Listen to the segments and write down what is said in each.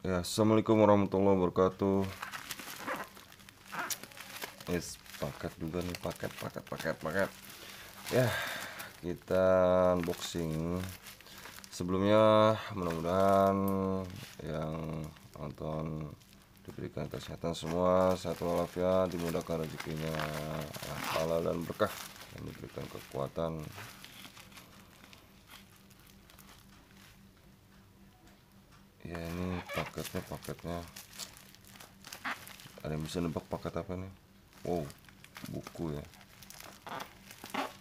Ya, assalamualaikum warahmatullahi wabarakatuh. Paket juga nih, paket. Ya, kita unboxing. Sebelumnya mudah-mudahan yang nonton diberikan kesehatan semua, sehat walafiat, dimudahkan rezekinya, halal dan berkah, dan diberikan kekuatan. Ya, ini paketnya. Ada yang bisa nebak paket apa nih? Wow, buku ya.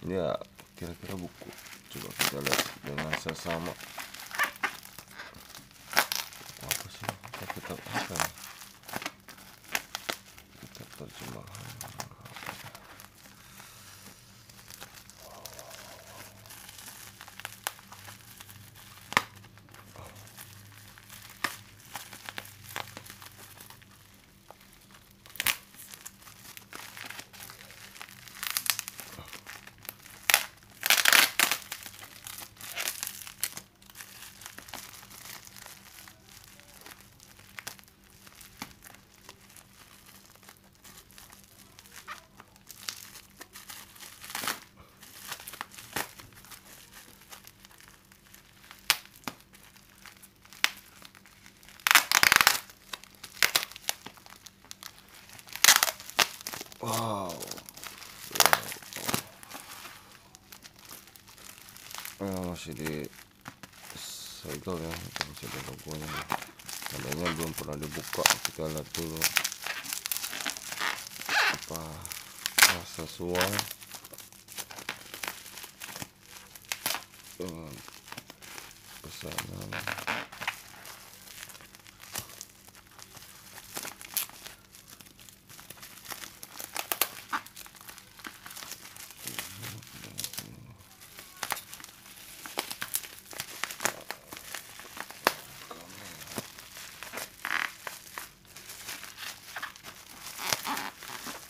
Ini ya kira-kira buku. Coba kita lihat dengan sesama. Apa sih? Kitab apa ya? Kitab terjemahan. Wow. Masih di segel ya, masih ada logonya. Tandanya belum pernah dibuka. Kita lihat dulu apa sesuai dengan pesanan.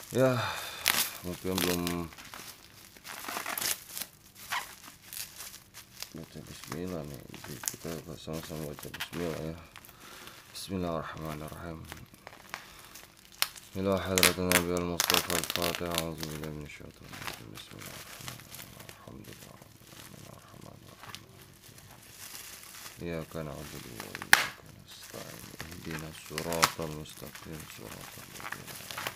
Ya, mungkin belum baca bismillah nih. Jadi kita sama-sama baca bismillah ya. Bismillahirrahmanirrahim. Ila hadratin Nabi al-Mustafa al-Fatihah. A'udzu billahi minasyaitonir rajim. Bismillahirrahmanirrahim. Alhamdulillah rabbil alamin arrahmanir rahim. Iyyaka na'budu wa iyyaka nasta'in. Ihdinas siratal mustaqim. Siratal ladzina an'amta 'alaihim.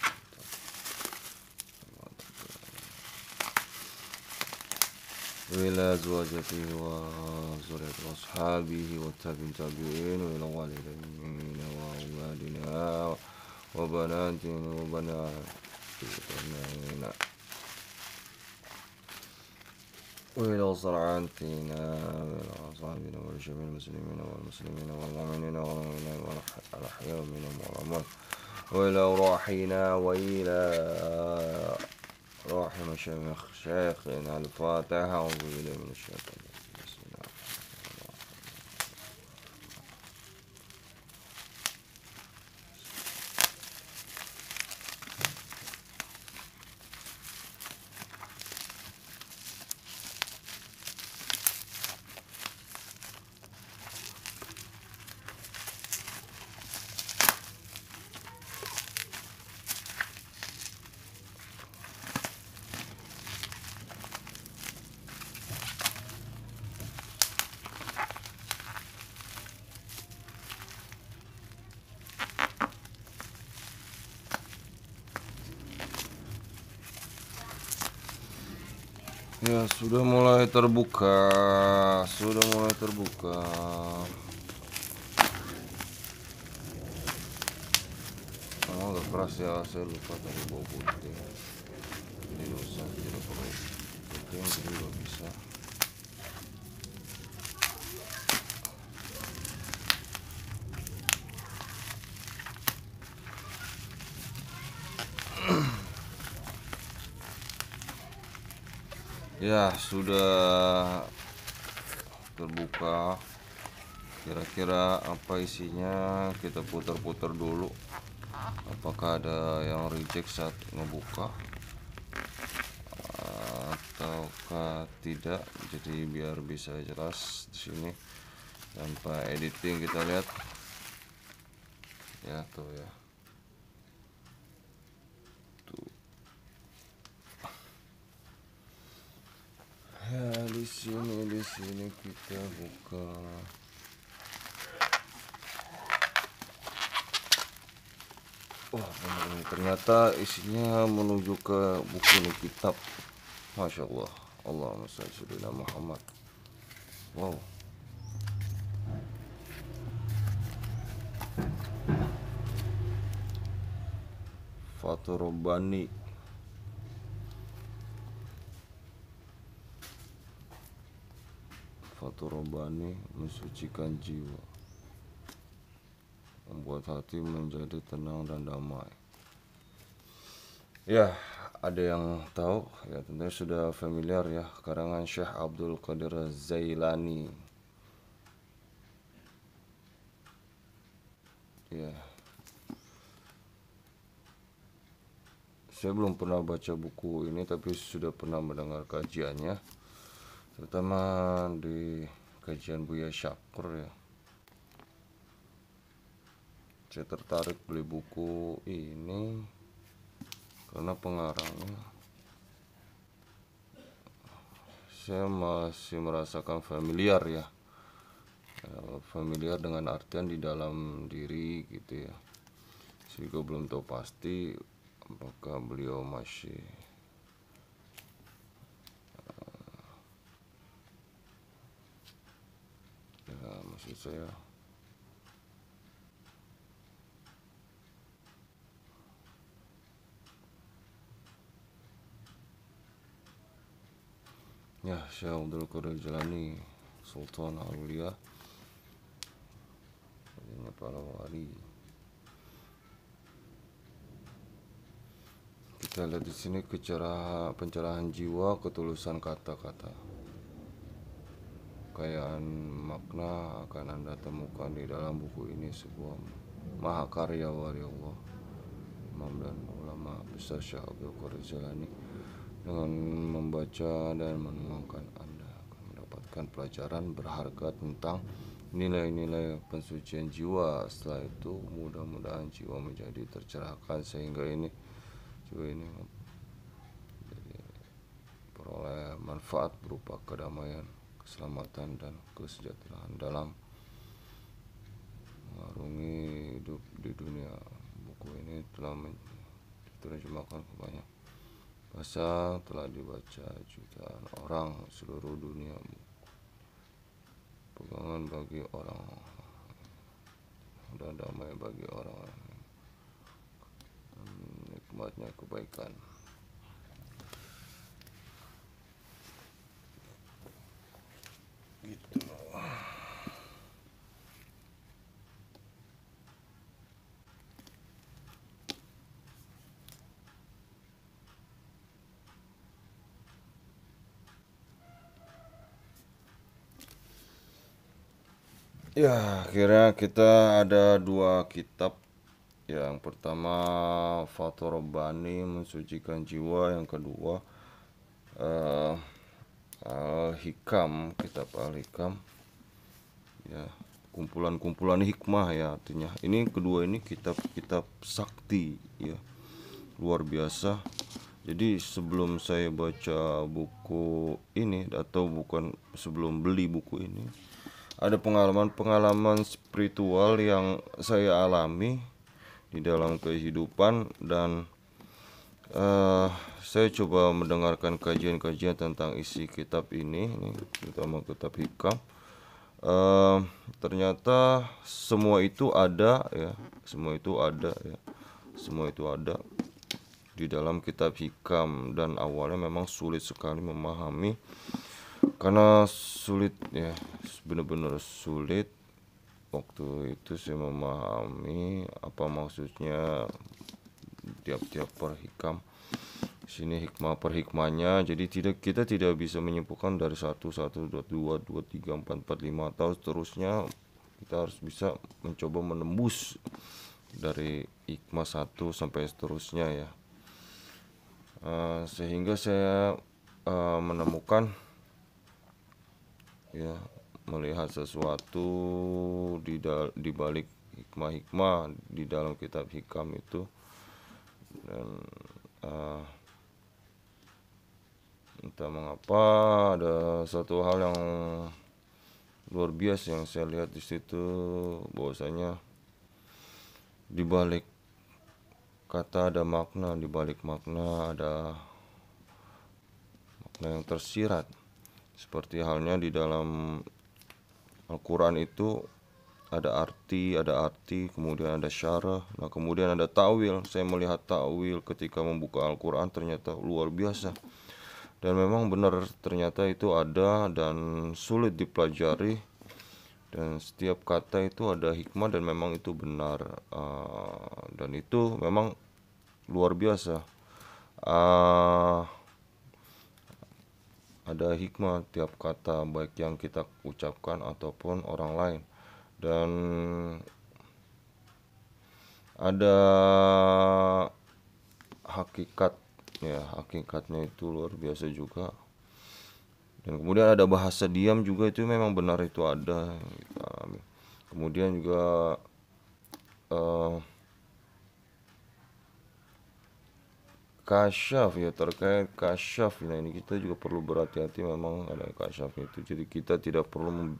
وإلى زوجته وذريته وأصحابه والتابعين وإلى والدين وأولادنا وبناتنا وبناتنا وإلى صرعاتنا وإلى أصحابنا ولجميع المسلمين والمسلمين والمؤمنين والمؤمنات الأحياء منهم والأموات وإلى أرواحنا وإلى روح مشايخنا الفاتحة. أعوذ بالله من الشيطان الرجيم. بسم الله. Ya, sudah mulai terbuka. Oh, agak keras ya, saya lupa tadi bau putih. Jadi dosa, tidak perlu putih, jadi nggak bisa. Ya, sudah terbuka. Kira-kira apa isinya, kita putar-putar dulu. Apakah ada yang reject saat ngebuka ataukah tidak. Jadi biar bisa jelas di sini tanpa editing, kita lihat. Ya tuh ya. Tuh. Ya di sini kita buka. Wah bener nih, ternyata isinya menuju ke buku nih, kitab. Masya Allah. Allahumma sholli ala Muhammad. Wow. Fathur Rabbani. Fathur Rabbani mensucikan jiwa, membuat hati menjadi tenang dan damai. Ya, ada yang tahu ya, tentunya sudah familiar ya, karangan Syekh Abdul Qadir Zailani. Ya, saya belum pernah baca buku ini tapi sudah pernah mendengar kajiannya, terutama di kajian Buya Syakur ya. Saya tertarik beli buku ini karena pengarangnya saya masih merasakan familiar ya, familiar dengan artian di dalam diri gitu ya. Saya juga belum tahu pasti apakah beliau masih ya, maksud saya ya, Syekh Abdul Qadir Jalani, Sultan Aulia, para wali. Kita lihat di sini pencerahan jiwa, ketulusan kata-kata. Kekayaan makna akan Anda temukan di dalam buku ini, sebuah mahakarya wali Allah, imam dan ulama besar Syekh Abdul Qadir Jalani. Dengan membaca dan menuangkan, Anda akan mendapatkan pelajaran berharga tentang nilai-nilai pensucian jiwa. Setelah itu mudah-mudahan jiwa menjadi tercerahkan sehingga jiwa ini peroleh manfaat berupa kedamaian, keselamatan dan kesejahteraan dalam mengarungi hidup di dunia. Buku ini telah diterjemahkan ke banyak bahasa, telah dibaca jutaan orang seluruh dunia. Pegangan bagi orang dan damai bagi orang, nikmatnya kebaikan. Gitu. Ya, akhirnya kita ada dua kitab. Yang pertama Fathur Rabbani, mensucikan jiwa. Yang kedua Al-Hikam, kitab Al-Hikam. Ya, kumpulan-kumpulan hikmah ya artinya. Ini kedua ini kitab-kitab sakti ya. Luar biasa. Jadi sebelum saya baca buku ini, atau bukan sebelum beli buku ini, ada pengalaman-pengalaman spiritual yang saya alami di dalam kehidupan, dan saya coba mendengarkan kajian-kajian tentang isi kitab ini terutama kitab Hikam. Ternyata semua itu ada ya, semua itu ada di dalam kitab Hikam, dan awalnya memang sulit sekali memahami, karena sulit ya, benar-benar sulit waktu itu saya memahami apa maksudnya tiap-tiap per hikam. Sini hikmah per hikmahnya, jadi kita tidak bisa menyimpulkan dari 1, 1, 2, 2, 3, 4, 4, 5 atau seterusnya. Kita harus bisa mencoba menembus dari hikmah 1 sampai seterusnya ya. Sehingga saya menemukan ya, melihat sesuatu di balik hikmah-hikmah di dalam kitab hikam itu. Dan entah mengapa ada satu hal yang luar biasa yang saya lihat di situ, bahwasanya di balik kata ada makna, di balik makna ada makna yang tersirat. Seperti halnya di dalam Al-Quran itu ada arti, kemudian ada syarah, nah kemudian ada ta'wil. Saya melihat ta'wil ketika membuka Al-Quran ternyata luar biasa. Dan memang benar ternyata itu ada dan sulit dipelajari. Dan setiap kata itu ada hikmah dan memang itu benar. Dan itu memang luar biasa. Ada hikmah tiap kata, baik yang kita ucapkan ataupun orang lain. Dan ada hakikat, ya hakikatnya itu luar biasa juga. Dan kemudian ada bahasa diam juga, itu memang benar itu ada. Kemudian juga kasyaf, ya terkait kasyaf. Nah ini kita juga perlu berhati-hati, memang ada kasyaf itu. Jadi kita tidak perlu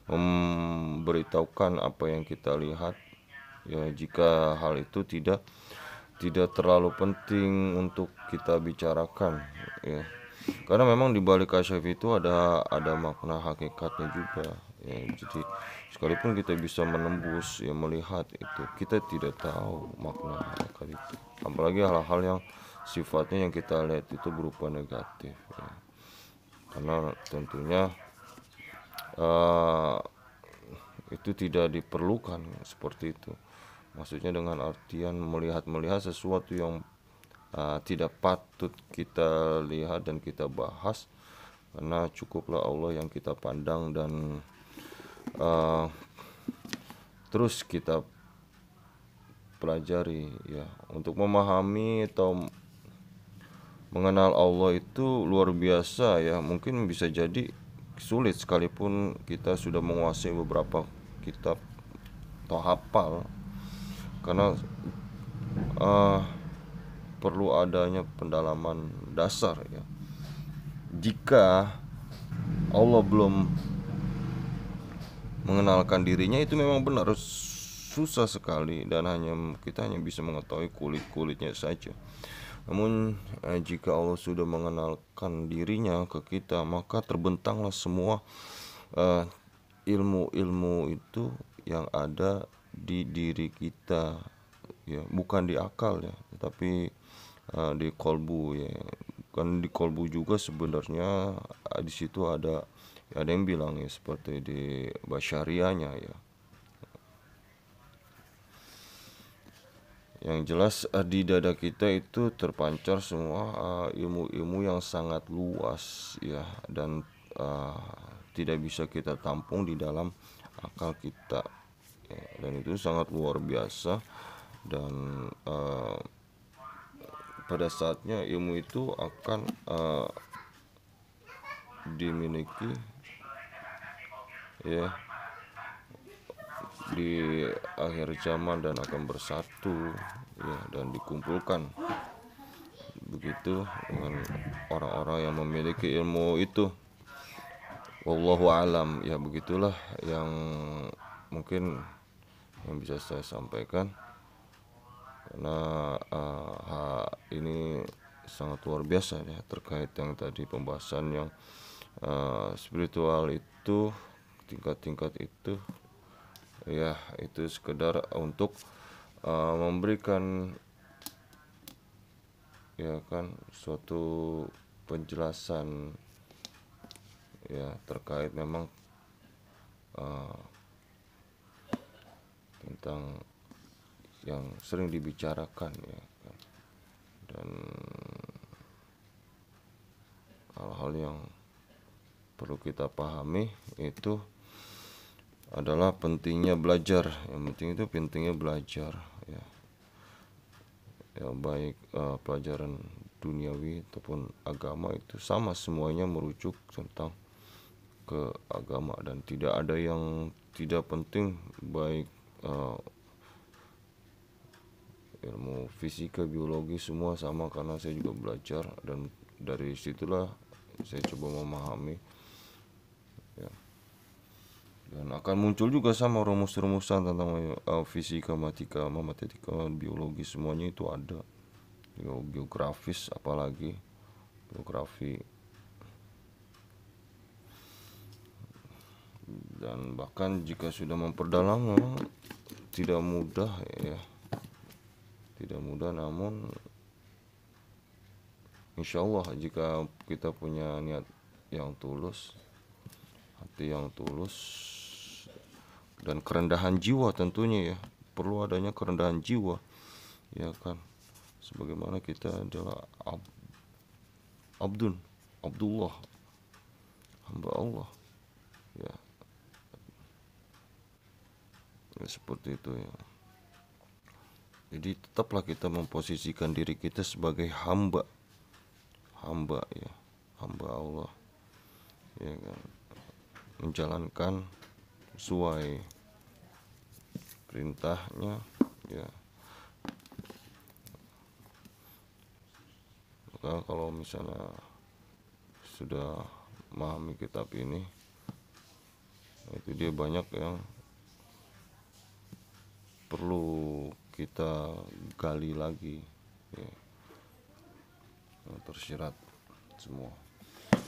memberitahukan apa yang kita lihat, ya jika hal itu tidak terlalu penting untuk kita bicarakan, ya. Karena memang di balik kasyaf itu ada makna hakikatnya juga, ya. Jadi sekalipun kita bisa menembus, ya melihat itu, kita tidak tahu makna hakikat itu. Apalagi hal-hal yang sifatnya yang kita lihat itu berupa negatif, ya. Karena tentunya itu tidak diperlukan seperti itu. Maksudnya dengan artian melihat sesuatu yang tidak patut kita lihat dan kita bahas, karena cukuplah Allah yang kita pandang dan terus kita pelajari, ya. Untuk memahami atau mengenal Allah itu luar biasa, ya. Mungkin bisa jadi sulit sekalipun kita sudah menguasai beberapa kitab atau hafal, karena perlu adanya pendalaman dasar, ya. Jika Allah belum mengenalkan dirinya, itu memang benar susah sekali, dan kita hanya bisa mengetahui kulit-kulitnya saja. Namun jika Allah sudah mengenalkan dirinya ke kita, maka terbentanglah semua ilmu-ilmu itu yang ada di diri kita, ya, bukan di akal, ya, tapi di kolbu, ya. Kan di kolbu juga sebenarnya di situ ada yang bilang, ya, seperti di basyariahnya, ya. Yang jelas di dada kita itu terpancar semua ilmu-ilmu yang sangat luas, ya, dan tidak bisa kita tampung di dalam akal kita, ya. Dan itu sangat luar biasa. Dan pada saatnya ilmu itu akan dimiliki, ya, di akhir zaman, dan akan bersatu, ya, dan dikumpulkan begitu dengan orang-orang yang memiliki ilmu itu. Wallahu alam, ya begitulah yang mungkin yang bisa saya sampaikan, karena ini sangat luar biasa, ya, terkait yang tadi pembahasan yang spiritual itu, tingkat-tingkat itu, ya, itu sekedar untuk memberikan, ya kan, suatu penjelasan, ya, terkait memang tentang yang sering dibicarakan, ya kan. Dan hal-hal yang perlu kita pahami itu adalah pentingnya belajar. Yang penting itu pentingnya belajar, ya, ya, baik pelajaran duniawi ataupun agama, itu sama semuanya merujuk tentang ke agama, dan tidak ada yang tidak penting, baik ilmu fisika, biologi semua sama karena saya juga belajar, dan dari situlah saya coba memahami ya. Dan akan muncul juga sama rumus-rumusan tentang fisika, matematika, biologi, semuanya itu ada. Geografis apalagi, geografi. Dan bahkan jika sudah memperdalam memang tidak mudah ya. Tidak mudah, namun insya Allah jika kita punya niat yang tulus, hati yang tulus, dan kerendahan jiwa tentunya ya, perlu adanya kerendahan jiwa ya kan, sebagaimana kita adalah Abdullah, hamba Allah ya, ya seperti itu ya. Jadi tetaplah kita memposisikan diri kita sebagai hamba ya, hamba Allah ya kan, menjalankan sesuai perintahnya ya. Maka kalau misalnya sudah memahami kitab ini, itu dia banyak yang perlu kita gali lagi ya, tersirat semua.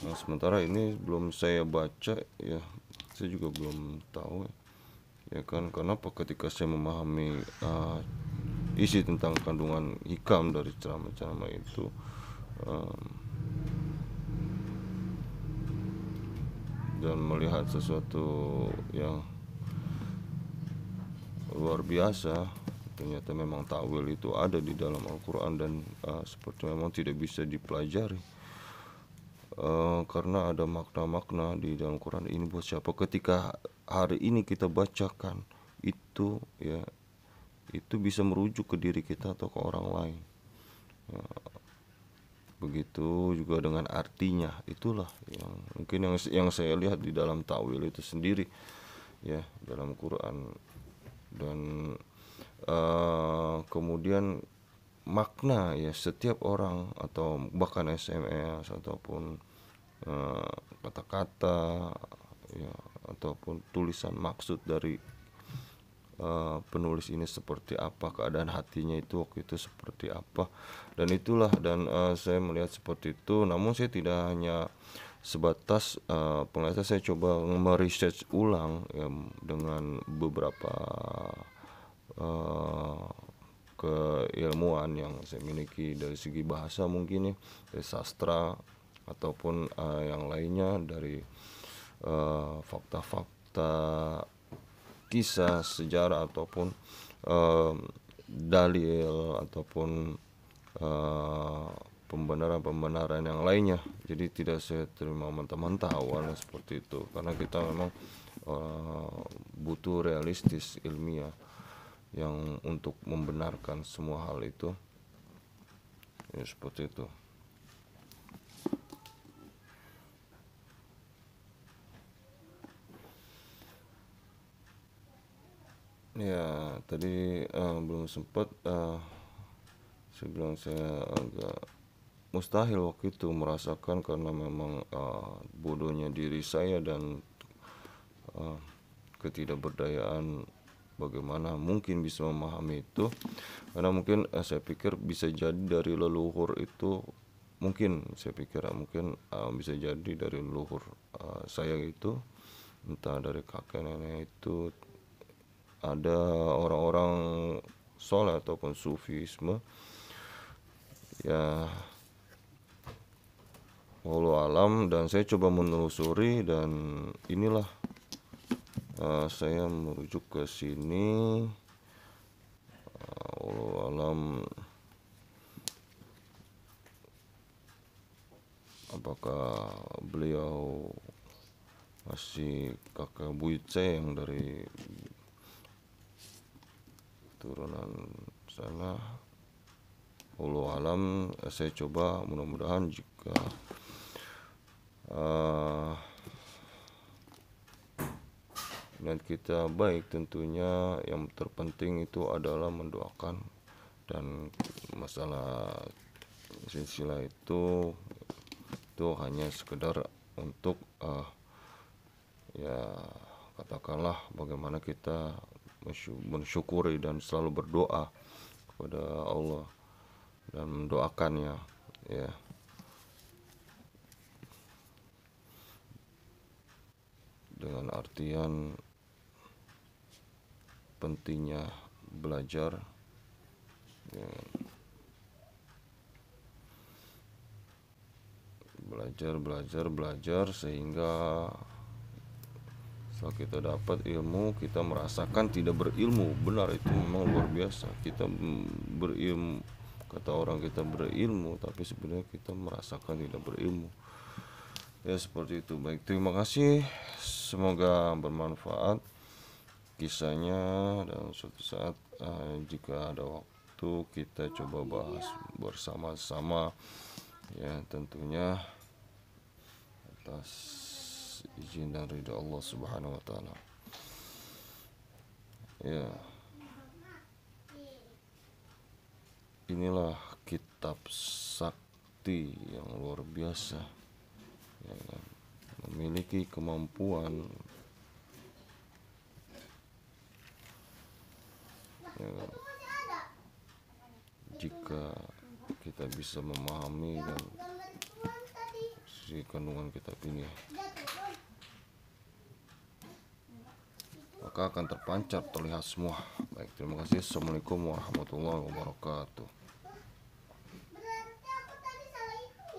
Nah, sementara ini belum saya baca ya, saya juga belum tahu ya kan, karena ketika saya memahami isi tentang kandungan hikam dari ceramah-ceramah itu, dan melihat sesuatu yang luar biasa, ternyata memang takwil itu ada di dalam Al-Quran, dan seperti memang tidak bisa dipelajari karena ada makna-makna di dalam Quran ini buat siapa. Ketika hari ini kita bacakan itu ya, itu bisa merujuk ke diri kita atau ke orang lain ya. Begitu juga dengan artinya, itulah yang mungkin yang saya lihat di dalam takwil itu sendiri ya, dalam Quran. Dan kemudian makna ya, setiap orang atau bahkan SMS ataupun kata-kata ya, ataupun tulisan maksud dari penulis ini seperti apa, keadaan hatinya itu waktu itu seperti apa, dan itulah. Dan saya melihat seperti itu, namun saya tidak hanya sebatas penglihatan, saya coba meresearch ulang ya, dengan beberapa keilmuan yang saya miliki dari segi bahasa mungkin ya, dari sastra ataupun yang lainnya, dari fakta-fakta, kisah, sejarah, ataupun dalil, ataupun pembenaran-pembenaran yang lainnya. Jadi tidak saya terima mentah-mentah awalnya seperti itu, karena kita memang butuh realistis, ilmiah yang untuk membenarkan semua hal itu ya, seperti itu. Ya tadi belum sempat saya bilang saya agak mustahil waktu itu merasakan, karena memang bodohnya diri saya dan ketidakberdayaan bagaimana mungkin bisa memahami itu. Karena mungkin saya pikir bisa jadi dari leluhur itu, mungkin saya pikir mungkin bisa jadi dari leluhur saya itu, entah dari kakek nenek itu ada orang-orang soleh ataupun sufisme ya, wallahu alam. Dan saya coba menelusuri, dan inilah saya merujuk ke sini. Wallahu alam apakah beliau masih kakek buyut saya yang dari turunan sana. Wallahu alam, saya coba, mudah-mudahan jika niat kita baik, tentunya yang terpenting itu adalah mendoakan Dan masalah silsilah itu hanya sekedar untuk ya katakanlah bagaimana kita mensyukuri dan selalu berdoa kepada Allah dan mendoakannya, ya. Dengan artian pentingnya belajar, ya, belajar sehingga setelah kita dapat ilmu, kita merasakan tidak berilmu. Benar, itu memang luar biasa. Kita berilmu, kata orang kita berilmu, tapi sebenarnya kita merasakan tidak berilmu. Ya seperti itu. Baik, terima kasih. Semoga bermanfaat kisahnya, dan suatu saat jika ada waktu kita coba bahas bersama-sama, ya tentunya atas izin dan ridha Allah Subhanahu wa taala. Ya. Inilah kitab sakti yang luar biasa, ya kan? Memiliki kemampuan, ya kan? Jika kita bisa memahami dan si kandungan kitab ini, maka akan terpancar, terlihat semua. Baik, terima kasih. Assalamualaikum warahmatullahi wabarakatuh.